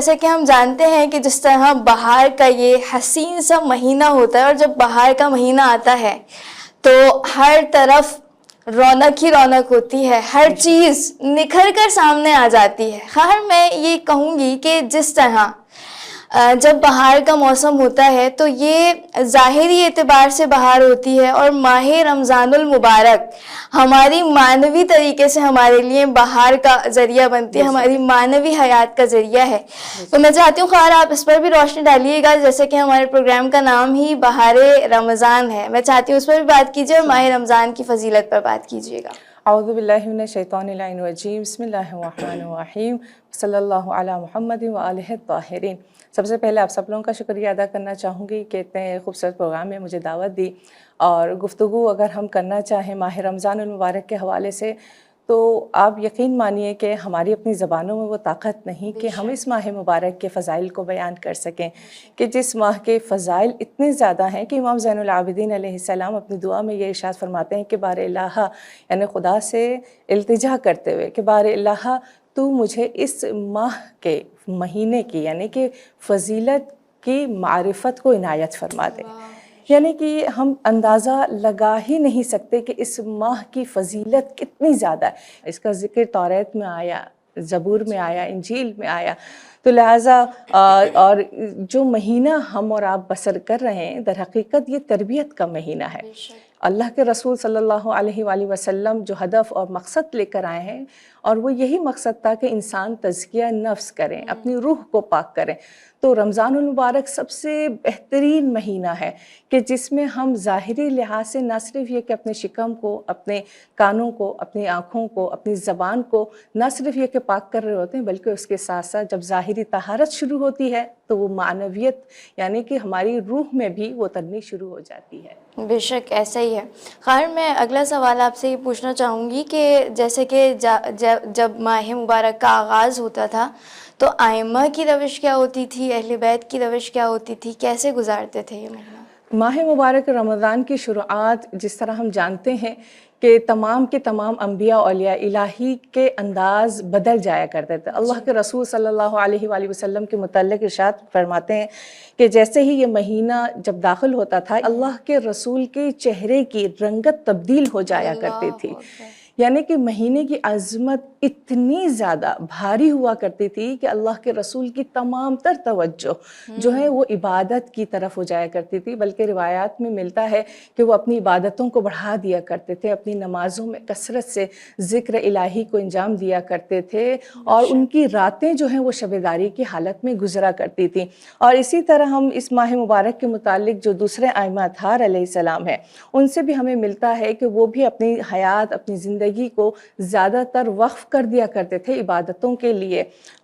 جیسے کہ ہم جانتے ہیں کہ جس طرح بہار کا یہ حسین سا مہینہ ہوتا ہے، اور جب بہار کا مہینہ آتا ہے تو ہر طرف رونق ہی رونق ہوتی ہے، ہر چیز نکھر کر سامنے آ جاتی ہے۔ خیر میں یہ کہوں گی کہ جس طرح جب بہار کا موسم ہوتا ہے تو یہ ظاہری اعتبار سے بہار ہوتی ہے، اور ماہ رمضان المبارک ہماری معنوی طریقے سے ہمارے لیے بہار کا ذریعہ بنتی ہے، ہماری معنوی حیات کا ذریعہ ہے۔ تو میں چاہتی ہوں خیر آپ اس پر بھی روشنی ڈالیے گا، جیسے کہ ہمارے پروگرام کا نام ہی بہار رمضان ہے، میں چاہتی ہوں اس پر بھی بات کیجیے اور ماہ رمضان کی فضیلت پر بات کیجیے گا۔ اعوذ باللہ من الشیطان اللعین الرجیم، بسم اللہ الرحمن الرحیم، صلی اللہ علی محمد وآلہ الطاہرین۔ سب سے پہلے آپ سب لوگوں کا شکریہ ادا کرنا چاہوں گی کہ اتنے خوبصورت پروگرام میں مجھے دعوت دی، اور گفتگو اگر ہم کرنا چاہیں ماہ رمضان المبارک کے حوالے سے تو آپ یقین مانیے کہ ہماری اپنی زبانوں میں وہ طاقت نہیں کہ ہم اس ماہ مبارک کے فضائل کو بیان کر سکیں، کہ جس ماہ کے فضائل اتنے زیادہ ہیں کہ امام زین العابدین علیہ السلام اپنی دعا میں یہ ارشاد فرماتے ہیں کہ بار الہ، یعنی خدا سے التجا کرتے ہوئے کہ بار الہ تو مجھے اس ماہ کے مہینے کی یعنی کہ فضیلت کی معرفت کو عنایت فرما دے۔ یعنی کہ ہم اندازہ لگا ہی نہیں سکتے کہ اس ماہ کی فضیلت کتنی زیادہ ہے۔ اس کا ذکر توریت میں آیا، زبور میں آیا، انجیل میں آیا، تو لہٰذا اور جو مہینہ ہم اور آپ بسر کر رہے ہیں در حقیقت یہ تربیت کا مہینہ ہے۔ اللہ کے رسول صلی اللہ علیہ وآلہ وسلم جو ہدف اور مقصد لے کر آئے ہیں، اور وہ یہی مقصد تھا کہ انسان تزکیہ نفس کریں، اپنی روح کو پاک کریں۔ تو رمضان المبارک سب سے بہترین مہینہ ہے کہ جس میں ہم ظاہری لحاظ سے نہ صرف یہ کہ اپنے شکم کو، اپنے کانوں کو، اپنی آنکھوں کو، اپنی زبان کو نہ صرف یہ کہ پاک کر رہے ہوتے ہیں، بلکہ اس کے ساتھ ساتھ جب ظاہری طہارت شروع ہوتی ہے تو وہ معنویت یعنی کہ ہماری روح میں بھی وہ ترنی شروع ہو جاتی ہے۔ بے شک ایسا ہی ہے۔ خیر میں اگلا سوال آپ سے یہ پوچھنا چاہوں گی کہ جیسے کہ جب ماہ مبارک کا آغاز ہوتا تھا تو ائمہ کی روش کیا ہوتی تھی، اہل بیت کی روش کیا ہوتی تھی، کیسے گزارتے تھے یہ مہینہ؟ ماہ مبارک رمضان کی شروعات جس طرح ہم جانتے ہیں کہ تمام کے تمام انبیاء اولیاء الہی کے انداز بدل جایا کرتے تھے۔ اللہ کے رسول صلی اللہ علیہ وآلہ وسلم کے متعلق ارشاد فرماتے ہیں کہ جیسے ہی یہ مہینہ جب داخل ہوتا تھا اللہ کے رسول کے چہرے کی رنگت تبدیل ہو جایا کرتی تھی، یعنی کہ مہینے کی عظمت اتنی زیادہ بھاری ہوا کرتی تھی کہ اللہ کے رسول کی تمام تر توجہ جو ہے وہ عبادت کی طرف ہو جایا کرتی تھی، بلکہ روایات میں ملتا ہے کہ وہ اپنی عبادتوں کو بڑھا دیا کرتے تھے، اپنی نمازوں میں کثرت سے ذکر الہی کو انجام دیا کرتے تھے، اور ان کی راتیں جو ہیں وہ شبیداری کی حالت میں گزرا کرتی تھیں۔ اور اسی طرح ہم اس ماہ مبارک کے متعلق جو دوسرے ائمہ اطہار علیہ السلام ہیں ان سے بھی ہمیں ملتا ہے کہ وہ بھی اپنی حیات، اپنی زندگی کو زیادہ تر وقف کر دیا کرتے تھے عبادتوں کے لیے۔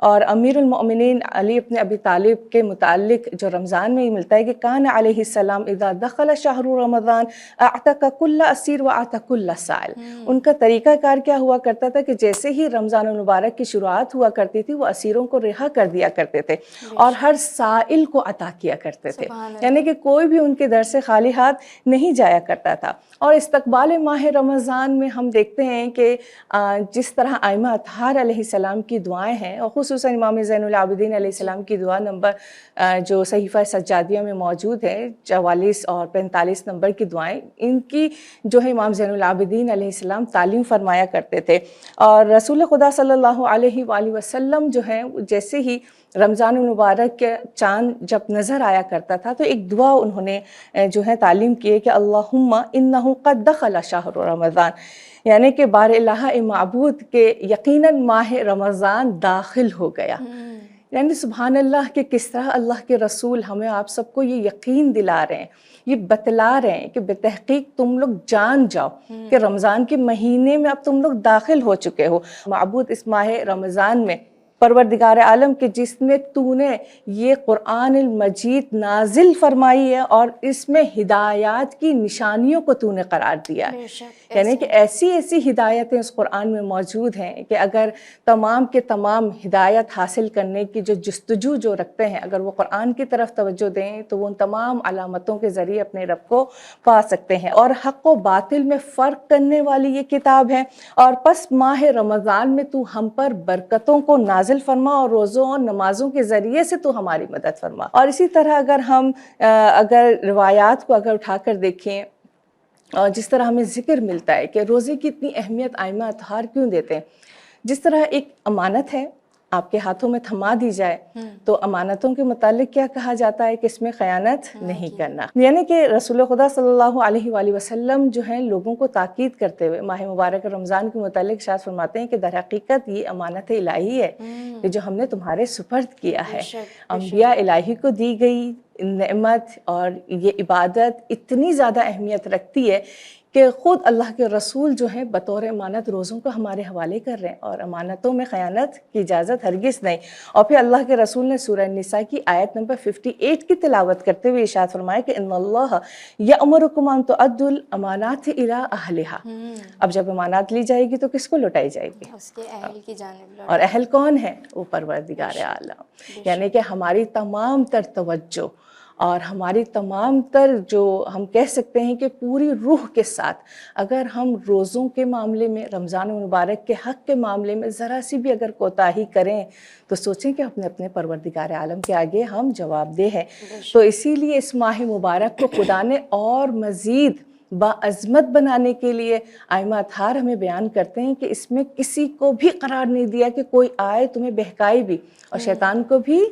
اور امیر المؤمنین علی ابن ابی طالب کے متعلق جو رمضان میں ملتا ہے کہ کان علیہ السلام اذا دخل شہر رمضان اعتق کل اسیر و اعتق کل سائل۔ ان کا طریقہ کار کیا ہوا کرتا تھا کہ جیسے ہی رمضان المبارک کی شروعات ہوا کرتی تھی وہ اسیروں کو رہا کر دیا کرتے تھے اور ہر سائل کو عطا کیا کرتے تھے، یعنی کہ کوئی بھی ان کے در سے خالی ہاتھ نہیں جایا کرتا تھا۔ اور استقبال ماہ رمضان میں ہم دیکھتے ہیں کہ جس طرح ائمہ اطہار علیہ السلام کی دعائیں ہیں، اور خصوصاً امام زین العابدین علیہ السلام کی دعا نمبر جو صحیفہ سجادیہ میں موجود ہے 44 اور 45 نمبر کی دعائیں، ان کی جو ہے امام زین العابدین علیہ السلام تعلیم فرمایا کرتے تھے۔ اور رسول خدا صلی اللہ علیہ وآلہ وسلم جو ہیں جیسے ہی رمضان المبارک کے چاند جب نظر آیا کرتا تھا تو ایک دعا انہوں نے جو ہے تعلیم کی ہے کہ اللہم انہ قد دخل شہر رمضان، یعنی کہ بار الہ اے معبود کے یقیناً ماہ رمضان داخل ہو گیا۔ یعنی سبحان اللہ کہ کس طرح اللہ کے رسول ہمیں آپ سب کو یہ یقین دلا رہے ہیں، یہ بتلا رہے ہیں کہ بتحقیق تم لوگ جان جاؤ کہ رمضان کے مہینے میں اب تم لوگ داخل ہو چکے ہو۔ معبود اس ماہ رمضان میں پروردگار عالم کہ جس میں تو نے یہ قرآن المجید نازل فرمائی ہے اور اس میں ہدایات کی نشانیوں کو تو نے قرار دیا ہے، یعنی کہ ایسی ایسی ہدایتیں اس قرآن میں موجود ہیں کہ اگر تمام کے تمام ہدایت حاصل کرنے کی جو جستجو جو رکھتے ہیں اگر وہ قرآن کی طرف توجہ دیں تو وہ ان تمام علامتوں کے ذریعے اپنے رب کو پا سکتے ہیں۔ اور حق و باطل میں فرق کرنے والی یہ کتاب ہے، اور پس ماہ رمضان میں تو ہم پر برکتوں کو نازل نازل فرما اور روزوں اور نمازوں کے ذریعے سے تو ہماری مدد فرما. اور اسی طرح اگر ہم اگر روایات کو اگر اٹھا کر دیکھیں اور جس طرح ہمیں ذکر ملتا ہے کہ روزے کی اتنی اہمیت ائمہ اطہار کیوں دیتے ہیں. جس طرح ایک امانت ہے آپ کے ہاتھوں میں تھما دی جائے تو امانتوں کے متعلق کیا کہا جاتا ہے کہ اس میں خیانت نہیں کرنا. یعنی کہ رسول خدا صلی اللہ علیہ وآلہ وسلم جو ہیں لوگوں کو تاکید کرتے ہوئے ماہ مبارک رمضان کے متعلق ارشاد فرماتے ہیں کہ در حقیقت یہ امانت الہی ہے کہ جو ہم نے تمہارے سپرد کیا ہے. انبیاء الہی کو دی گئی نعمت اور یہ عبادت اتنی زیادہ اہمیت رکھتی ہے کہ خود اللہ کے رسول جو ہیں بطور امانت روزوں کو ہمارے حوالے کر رہے ہیں اور امانتوں میں خیانت کی اجازت ہرگز نہیں. اور پھر اللہ کے رسول نے سورہ النساء کی آیت نمبر 58 کی تلاوت کرتے ہوئے ارشاد فرمایا کہ ان اللہ یأمرکم ان تؤدوا الامانات الی اہلھا. اب جب امانات لی جائے گی تو کس کو لوٹائی جائے گی؟ اس کے اہل کی جانب. اور اہل کون ہے؟ وہ پروردگار عالم. یعنی کہ ہماری تمام تر توجہ اور ہماری تمام تر جو ہم کہہ سکتے ہیں کہ پوری روح کے ساتھ اگر ہم روزوں کے معاملے میں رمضان مبارک کے حق کے معاملے میں ذرا سی بھی اگر کوتاہی کریں تو سوچیں کہ اپنے پروردگار عالم کے آگے ہم جواب دہ ہیں. تو اسی لیے اس ماہ مبارک کو خدا نے اور مزید باعظمت بنانے کے لیے ائمہ اطہار ہمیں بیان کرتے ہیں کہ اس میں کسی کو بھی قرار نہیں دیا کہ کوئی آئے تمہیں بہکائے بھی اور شیطان کو بھی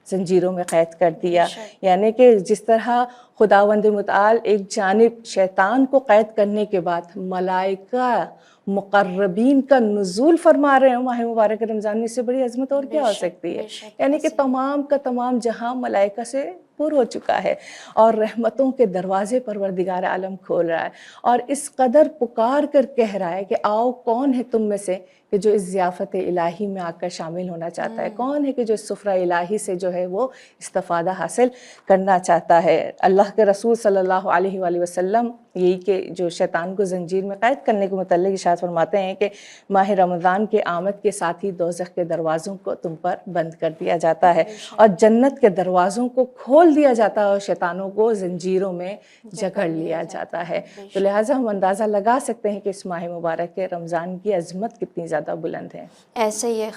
زنجیروں میں قید کر دیا. یعنی کہ جس طرح خداوند متعال ایک جانب شیطان کو قید کرنے کے بعد ملائکہ مقربین کا نزول فرما رہے ہیں ماہ مبارک رمضان میں، اس سے بڑی عظمت اور کیا ہو سکتی ہے. یعنی کہ تمام کا تمام جہاں ملائکہ سے پر ہو چکا ہے اور رحمتوں کے دروازے پروردگار عالم کھول رہا ہے اور اس قدر پکار کر کہہ رہا ہے کہ آؤ کون ہے تم میں سے کہ جو اس ضیافت الہی میں آ کر شامل ہونا چاہتا ہے، کون ہے کہ جو اس سفرہ الہی سے جو ہے وہ استفادہ حاصل کرنا چاہتا ہے. اللہ کے رسول صلی اللہ علیہ وآلہ وسلم یہی کہ جو شیطان کو زنجیر میں قید کرنے کے متعلق ارشاد فرماتے ہیں کہ ماہ رمضان کے آمد کے ساتھ ہی دوزخ کے دروازوں کو تم پر بند کر دیا جاتا ہے اور جنت کے دروازوں کو کھول دیا جاتا ہے اور شیطانوں کو زنجیروں میں جکڑ لیا جاتا ہے. تو لہٰذا ہم اندازہ لگا سکتے ہیں کہ اس ماہ مبارک کے رمضان کی عظمت کتنی زیادہ بلند ہے. ایسے ہی ہے.